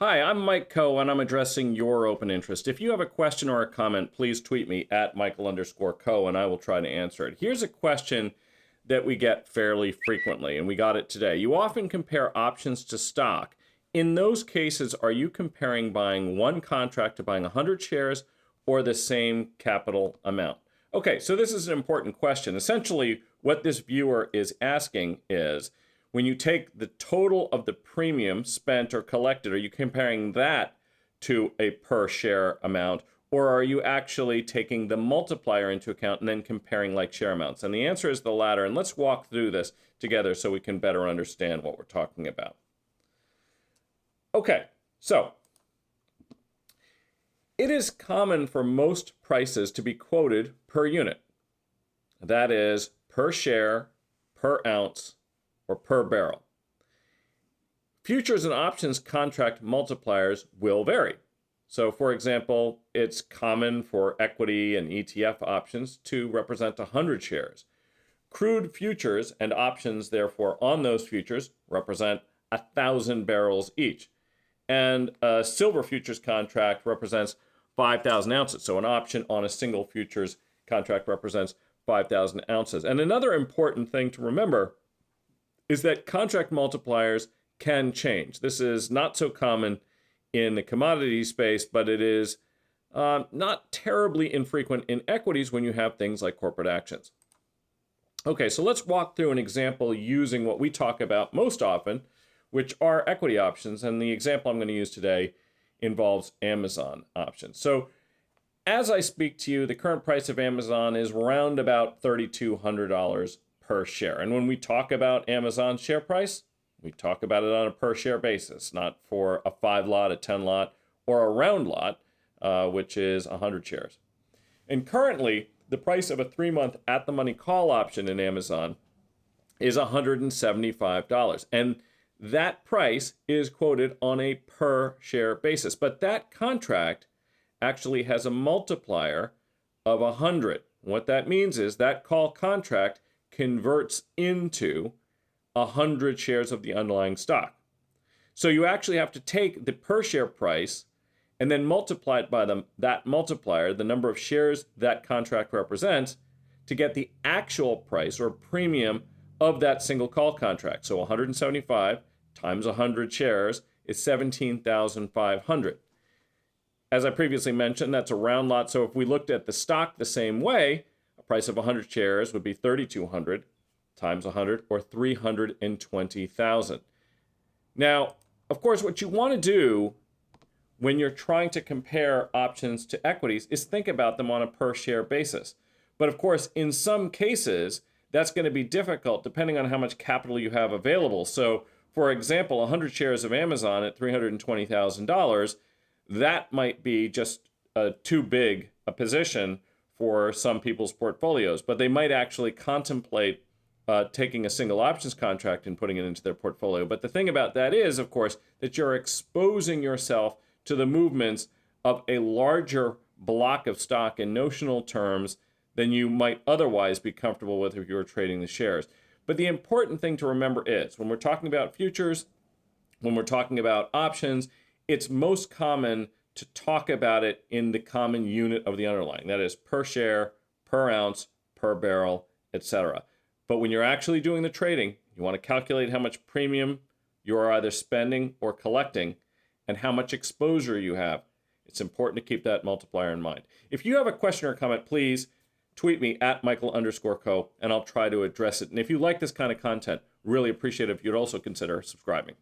Hi, I'm Mike Coe, and I'm addressing your open interest. If you have a question or a comment, please tweet me at Michael_Coe, and I will try to answer it. Here's a question that we get fairly frequently, and we got it today. You often compare options to stock. In those cases, are you comparing buying one contract to buying 100 shares or the same capital amount? Okay, so this is an important question. Essentially, what this viewer is asking is, when you take the total of the premium spent or collected, are you comparing that to a per share amount, or are you actually taking the multiplier into account and then comparing like share amounts? And the answer is the latter, and let's walk through this together so we can better understand what we're talking about. Okay, so it is common for most prices to be quoted per unit. That is, per share, per ounce, or per barrel. Futures and options contract multipliers will vary. So for example, it's common for equity and ETF options to represent 100 shares. Crude futures and options, therefore, on those futures represent 1,000 barrels each. And a silver futures contract represents 5,000 ounces. So an option on a single futures contract represents 5,000 ounces. And another important thing to remember is that contract multipliers can change. This is not so common in the commodity space, but it is not terribly infrequent in equities when you have things like corporate actions. Okay, so let's walk through an example using what we talk about most often, which are equity options. And the example I'm going to use today involves Amazon options. So as I speak to you, the current price of Amazon is around about $3,200 per share. And when we talk about Amazon's share price, we talk about it on a per share basis, not for a 5 lot, a 10 lot, or a round lot, which is 100 shares. And currently, the price of a 3-month at-the-money call option in Amazon is $175. And that price is quoted on a per share basis. But that contract actually has a multiplier of 100. What that means is that call contract converts into 100 shares of the underlying stock. So you actually have to take the per share price and then multiply it by that multiplier, the number of shares that contract represents, to get the actual price or premium of that single call contract. So 175 times 100 shares is 17,500. As I previously mentioned, that's a round lot. So if we looked at the stock the same way, a price of 100 shares would be 3,200 times 100, or 320,000. Now, of course, what you want to do when you're trying to compare options to equities is think about them on a per share basis. But of course, in some cases, that's going to be difficult depending on how much capital you have available. So for example, 100 shares of Amazon at $320,000, that might be just too big a position for some people's portfolios, but they might actually contemplate taking a single options contract and putting it into their portfolio. But the thing about that is, of course, that you're exposing yourself to the movements of a larger block of stock in notional terms than you might otherwise be comfortable with if you were trading the shares. But the important thing to remember is, when we're talking about futures, when we're talking about options, it's most common to talk about it in the common unit of the underlying. That is per share, per ounce, per barrel, etc. But when you're actually doing the trading, you want to calculate how much premium you are either spending or collecting and how much exposure you have. It's important to keep that multiplier in mind. If you have a question or comment, please tweet me at Michael_Coe, and I'll try to address it. And if you like this kind of content, really appreciate it if you'd also consider subscribing.